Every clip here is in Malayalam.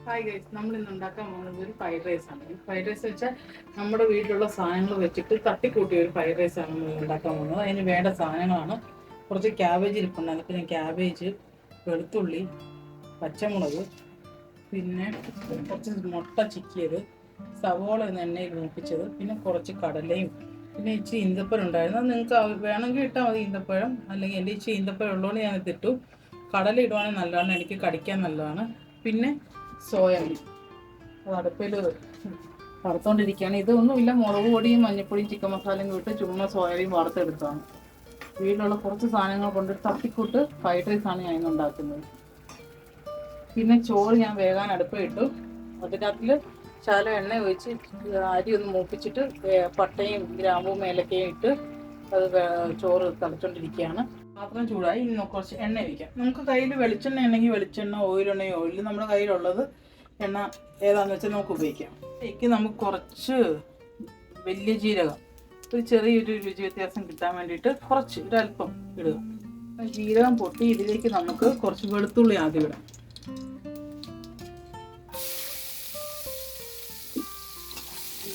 ഹായ് ഗൈസ്, നമ്മൾ ഇന്ന് ഉണ്ടാക്കാൻ പോകുന്നത് ഒരു ഫ്രൈഡ് റൈസ് ആണ്. ഫ്രൈഡ് റൈസ് വെച്ചാൽ നമ്മുടെ വീട്ടിലുള്ള സാധനങ്ങൾ വെച്ചിട്ട് തട്ടിക്കൂട്ടിയ ഒരു ഫ്രൈഡ് റൈസ് ആണ് നമ്മൾ ഉണ്ടാക്കാൻ പോകുന്നത്. അതിന് വേണ്ട സാധനങ്ങളാണ് കുറച്ച് ക്യാബേജ് ഇരിപ്പുണ്ട്, പിന്നെ ക്യാബേജ്, വെളുത്തുള്ളി, പച്ചമുളക്, പിന്നെ കുറച്ച് മുട്ട ചിക്കിയത്, സവോള എണ്ണയിൽ മൂപ്പിച്ചത്, പിന്നെ കുറച്ച് കടലയും, പിന്നെ ഇച്ചിരി ഈന്തപ്പഴം ഉണ്ടായിരുന്നു. അത് നിങ്ങൾക്ക് വേണമെങ്കിൽ ഇട്ടാൽ മതി ഈന്തപ്പഴം, അല്ലെങ്കിൽ എൻ്റെ ഇച്ചിരി ഈന്തപ്പഴം ഉള്ളതുകൊണ്ട് ഞാനിത് ഇട്ടു. കടല ഇടുവാണെങ്കിൽ നല്ലതാണ്, എനിക്ക് കടിക്കാൻ നല്ലതാണ്. പിന്നെ സോയാബീൻ അത് അടുപ്പിൽ വറുത്തോണ്ടിരിക്കുകയാണ്. ഇതൊന്നുമില്ല, മുളക് പൊടിയും മഞ്ഞൾപ്പൊടിയും ചിക്കൻ മസാലയും ഇട്ട് ചുമ്മാ സോയാബീൻ വറുത്തെടുത്താണ്. വീട്ടിലുള്ള കുറച്ച് സാധനങ്ങൾ കൊണ്ട് തട്ടിക്കൂട്ട് ഫ്രൈഡ് റൈസ് ആണ് ഞാൻ ഇന്ന് ഉണ്ടാക്കുന്നത്. പിന്നെ ചോറ് ഞാൻ വേകാൻ അടുപ്പിട്ടു. അതിനകത്തിൽ ശകലം എണ്ണ ഒഴിച്ച് അരി ഒന്ന് മൂപ്പിച്ചിട്ട് പട്ടയും ഗ്രാമ്പും ഏലക്കയും ഇട്ട് അത് ചോറ് തിളച്ചോണ്ടിരിക്കുകയാണ്. പാത്രം ചൂടായി. ഇനി കുറച്ച് എണ്ണ ഒഴിക്കാം. നമുക്ക് കയ്യിൽ വെളിച്ചെണ്ണ ഉണ്ടെങ്കിൽ വെളിച്ചെണ്ണ, ഓയിലുണ്ടെങ്കിൽ ഓയിൽ, നമ്മുടെ കയ്യിലുള്ളത് എണ്ണ ഏതാണെന്ന് വെച്ചാൽ നമുക്ക് ഉപയോഗിക്കാം. ഇതിലേക്ക് നമുക്ക് കുറച്ച് വലിയ ജീരകം, ഒരു ചെറിയൊരു രുചി വ്യത്യാസം കിട്ടാൻ വേണ്ടിയിട്ട് കുറച്ച് ഒരല്പം ഇടുക. ജീരകം പൊട്ടി ഇതിലേക്ക് നമുക്ക് കുറച്ച് വെളുത്തുള്ളി ആദ്യം ഇടാം.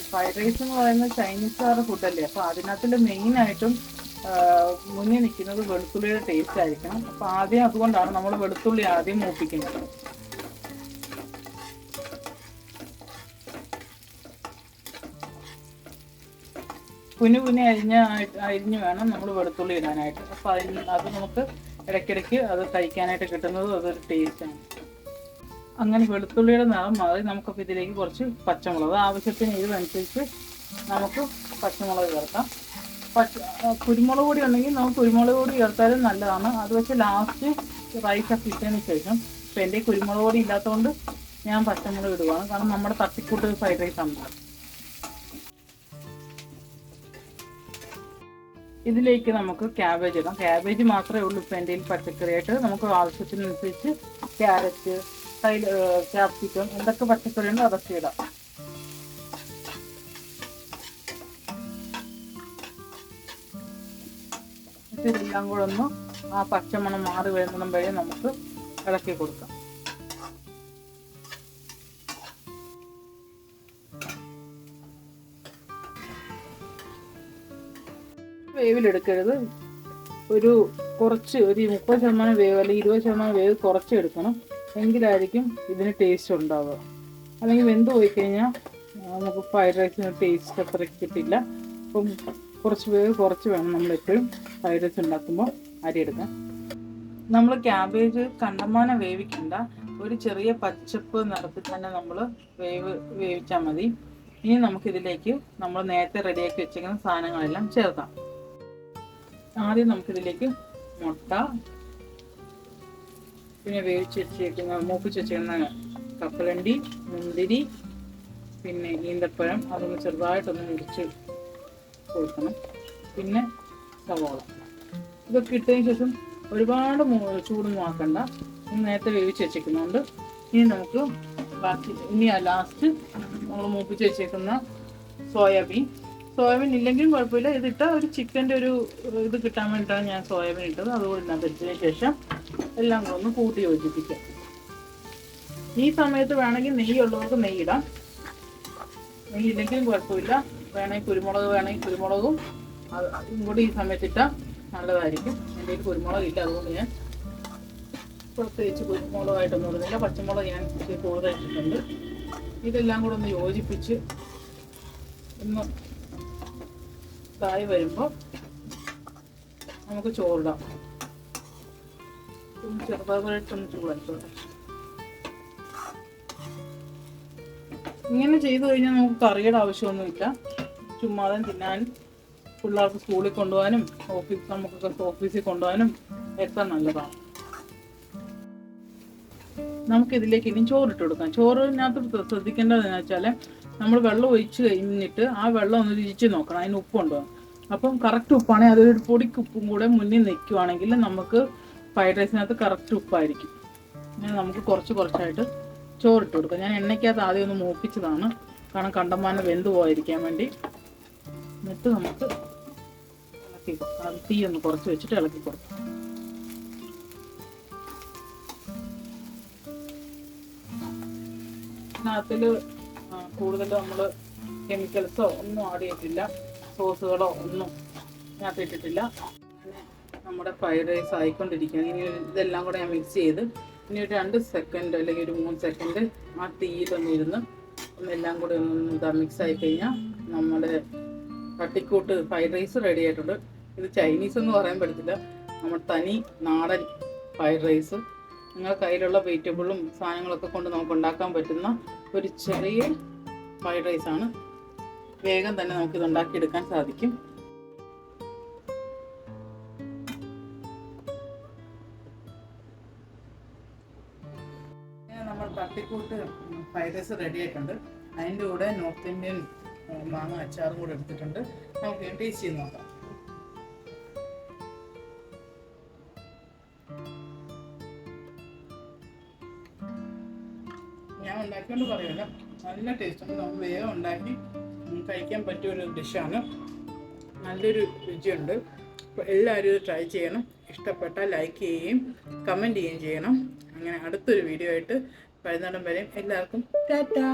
ഫ്രൈഡ് റൈസ് എന്ന് പറയുന്നത് ചൈനീസുകാരുടെ ഫുഡല്ലേ, അപ്പോൾ അതിനകത്തിൽ മെയിനായിട്ടും മുന്നിൽ നിൽക്കുന്നത് വെളുത്തുള്ളിയുടെ ടേസ്റ്റ് ആയിരിക്കണം. അപ്പോൾ ആദ്യം അതുകൊണ്ടാണ് നമ്മൾ വെളുത്തുള്ളി ആദ്യം മൂപ്പിക്കുന്നത്. കുഞ്ഞു അരിഞ്ഞ് വേണം നമ്മൾ വെളുത്തുള്ളി ഇടാനായിട്ട്. അപ്പോൾ അത് നമുക്ക് ഇടയ്ക്കിടയ്ക്ക് അത് കഴിക്കാനായിട്ട് കിട്ടുന്നത് അതൊരു ടേസ്റ്റാണ്. അങ്ങനെ വെളുത്തുള്ളിയുടെ നിറം മാറി നമുക്കപ്പോൾ ഇതിലേക്ക് കുറച്ച് പച്ചമുളക്, ആവശ്യത്തിന് എരിവനുസരിച്ച് നമുക്ക് പച്ചമുളക് ചേർക്കാം. കുരുമുളക് പൊടി ഉണ്ടെങ്കിൽ നമുക്ക് കുരുമുളക് പൊടി ചേർത്താലും നല്ലതാണ്. അത് വെച്ച് ലാസ്റ്റ് റൈസൊക്കെ ഇട്ടതിന് ശേഷം, ഇപ്പം എൻ്റെ കുരുമുളക് പൊടി ഇല്ലാത്തതുകൊണ്ട് ഞാൻ പച്ചമുളക് ഇടുവാണ്, കാരണം നമ്മുടെ തട്ടിക്കൂട്ട് ഫ്രൈഡ് റൈസ് ആണ്. ഇതിലേക്ക് നമുക്ക് ക്യാബേജ് ഇടാം. ക്യാബേജ് മാത്രമേ ഉള്ളൂ ഇപ്പം എൻ്റെ പച്ചക്കറിയായിട്ട്. നമുക്ക് ആവശ്യത്തിനനുസരിച്ച് ക്യാരറ്റ്, ക്യാപ്സിക്കം, എന്തൊക്കെ പച്ചക്കറിയുണ്ടോ അതൊക്കെ ഇടാം. ഇതെല്ലാം കൂടെ ഒന്ന് ആ പച്ചമണം മാറി വരുന്നിടം വരെ നമുക്ക് ഇളക്കി കൊടുക്കാം. വേവിലെടുക്കരുത്, ഒരു 30% വേവ് അല്ലെങ്കിൽ 20% വേവ് കുറച്ച് എടുക്കണം, എങ്കിലായിരിക്കും ഇതിന് ടേസ്റ്റ് ഉണ്ടാവുക. അല്ലെങ്കിൽ വെന്ത് പോയി കഴിഞ്ഞാൽ നമുക്ക് ഫ്രൈഡ് റൈസിന് ടേസ്റ്റ് അത്ര കിട്ടില്ല. അപ്പം കുറച്ച് വേവ് കുറച്ച് വേണം നമ്മൾ എപ്പോഴും ഫ്രൈഡ് റൈസ് ഉണ്ടാക്കുമ്പോൾ അരി എടുക്കാൻ. നമ്മൾ ക്യാബേജ് കണ്ടമാനം വേവിക്കണ്ട, ഒരു ചെറിയ പച്ചപ്പ് നിറത്തിൽ തന്നെ നമ്മൾ വേവിച്ചാൽ മതി. ഇനി നമുക്കിതിലേക്ക് നമ്മൾ നേരത്തെ റെഡിയാക്കി വെച്ചിരിക്കുന്ന സാധനങ്ങളെല്ലാം ചേർക്കാം. ആദ്യം നമുക്കിതിലേക്ക് മുട്ട, പിന്നെ മൂപ്പിച്ച് വെച്ചിരിക്കുന്ന കപ്പലണ്ടി, മുന്തിരി, പിന്നെ ഈന്തപ്പഴം, അതൊന്ന് ചെറുതായിട്ടൊന്ന് മുറിച്ച് കൊടുക്കണം. പിന്നെ സവോള, ഇതൊക്കെ ഇട്ടതിന് ശേഷം ഒരുപാട് ചൂടൊന്നും ആക്കണ്ട, നേരത്തെ വേവിച്ച് വെച്ചേക്കുന്നതുകൊണ്ട്. ഇനി നമുക്ക് ലാസ്റ്റ് നമ്മൾ മൂപ്പിച്ച് വെച്ചേക്കുന്ന സോയാബീൻ ഇല്ലെങ്കിലും കുഴപ്പമില്ല, ഇതിട്ടാൽ ഒരു ചിക്കൻ്റെ ഒരു ഇത് കിട്ടാൻ വേണ്ടിയിട്ടാണ് ഞാൻ സോയാബീൻ ഇട്ടത്. അതുകൂടി ഇട്ടതിന് ശേഷം എല്ലാം കൂടെ ഒന്ന് കൂട്ടി യോജിപ്പിക്കാം. ഈ സമയത്ത് വേണമെങ്കിൽ നെയ്യുള്ളവർക്ക് നെയ്യിടാം, നെയ്യില്ലെങ്കിലും കുഴപ്പമില്ല. വേണമെങ്കിൽ കുരുമുളകും അതും കൂടി ഈ സമയത്തിട്ടാൽ നല്ലതായിരിക്കും. എൻ്റെ കയ്യിൽ കുരുമുളക് ഇല്ല, അതുകൊണ്ട് ഞാൻ പ്രത്യേകിച്ച് കുരുമുളകായിട്ടൊന്നും ഇടുന്നില്ല. പച്ചമുളക് ഞാൻ കൂടുതൽ ഇട്ടിട്ടുണ്ട്. ഇതെല്ലാം കൂടെ ഒന്ന് യോജിപ്പിച്ച് ഒന്ന് ഇതായി വരുമ്പോൾ നമുക്ക് ചോറിടാം. ചെറുതായിട്ടൊന്ന് ചൂടായിക്കോട്ടെ. ഇങ്ങനെ ചെയ്തു കഴിഞ്ഞാൽ നമുക്ക് കറിയുടെ ആവശ്യമൊന്നുമില്ല, ചുമ്മാതെ തിന്നാൻ, പിള്ളേർക്ക് സ്കൂളിൽ കൊണ്ടുപോകാനും നമുക്കൊക്കെ ഓഫീസിൽ കൊണ്ടുപോകാനും ഒക്കെ നല്ലതാണ്. നമുക്കിതിലേക്ക് ഇനി ചോറിട്ട് കൊടുക്കാം. ചോറിനകത്ത് ശ്രദ്ധിക്കേണ്ടതെന്ന് വെച്ചാൽ നമ്മൾ വെള്ളം ഒഴിച്ച് കഴിഞ്ഞിട്ട് ആ വെള്ളം ഒന്ന് രുചിച്ച് നോക്കണം, അതിന് ഉപ്പുണ്ടോ. അപ്പം കറക്റ്റ് ഉപ്പാണെങ്കിൽ അതൊരു പൊടിക്ക് ഉപ്പും കൂടെ മുന്നിൽ നിൽക്കുവാണെങ്കിൽ നമുക്ക് ഫ്രൈഡ് റൈസിനകത്ത് കറക്റ്റ് ഉപ്പായിരിക്കും. അങ്ങനെ നമുക്ക് കുറച്ചായിട്ട് ചോറിട്ട് കൊടുക്കാം. ഞാൻ എണ്ണയ്ക്കകത്ത് ആദ്യം ഒന്ന് മൂപ്പിച്ചതാണ്, കാരണം കണ്ടമാനം വെന്ത് പോയിരിക്കാൻ വേണ്ടി. എന്നിട്ട് നമുക്ക് ഇളക്കി കൊടുക്കാം, തീ ഒന്ന് കുറച്ച് വെച്ചിട്ട് ഇളക്കി കൊടുക്കാം. ഇതിനകത്തിൽ കൂടുതൽ നമ്മൾ കെമിക്കൽസോ ഒന്നും ആഡ് ചെയ്തിട്ടില്ല, സോസുകളോ ഒന്നും ഇതിനകത്ത് ഇട്ടിട്ടില്ല. പിന്നെ നമ്മുടെ ഫ്രൈഡ് റൈസ് ആയിക്കൊണ്ടിരിക്കുകയാണ്. ഇനി ഇതെല്ലാം കൂടെ ഞാൻ മിക്സ് ചെയ്ത് ഇനി ഒരു 2 സെക്കൻഡ് അല്ലെങ്കിൽ ഒരു 3 സെക്കൻഡ് ആ തീയിലൊന്ന് ഇരുന്ന് ഒന്നെല്ലാം കൂടെ ഒന്ന് ഇതാ മിക്സ് ആയി കഴിഞ്ഞാൽ നമ്മുടെ തട്ടിക്കൂട്ട് ഫ്രൈഡ് റൈസ് റെഡി ആയിട്ടുണ്ട്. ഇത് ചൈനീസ് എന്ന് പറയാൻ പറ്റത്തില്ല, നമ്മുടെ തനി നാടൻ ഫ്രൈഡ് റൈസ്. നിങ്ങളുടെ കയ്യിലുള്ള വെജിറ്റബിളും സാധനങ്ങളൊക്കെ കൊണ്ട് നമുക്ക് ഉണ്ടാക്കാൻ പറ്റുന്ന ഒരു ചെറിയ ഫ്രൈഡ് റൈസാണ്. വേഗം തന്നെ നമുക്കിത് ഉണ്ടാക്കിയെടുക്കാൻ സാധിക്കും. നമ്മൾ തട്ടിക്കൂട്ട് ഫ്രൈഡ് റൈസ് റെഡി ആയിട്ടുണ്ട്. അതിൻ്റെ കൂടെ നോർത്ത് ഇന്ത്യൻ മാങ്ങ അച്ചാറും കൂടെ എടുത്തിട്ടുണ്ട്. നമുക്ക് ടേസ്റ്റ് ചെയ്ത് നോക്കാം. ഞാൻ ഉണ്ടാക്കിക്കൊണ്ട് പറയുമല്ലോ, നല്ല ടേസ്റ്റുണ്ട്. നമുക്ക് വേഗം ഉണ്ടാക്കി കഴിക്കാൻ പറ്റിയൊരു ഡിഷാണ്. നല്ലൊരു രുചിയുണ്ട്. അപ്പോൾ എല്ലാവരും ഇത് ട്രൈ ചെയ്യണം. ഇഷ്ടപ്പെട്ടാൽ ലൈക്ക് ചെയ്യുകയും കമൻറ്റ് ചെയ്യുകയും ചെയ്യണം. അങ്ങനെ അടുത്തൊരു വീഡിയോ ആയിട്ട് വരുന്നിടം വരെയും എല്ലാവർക്കും ടാറ്റാ.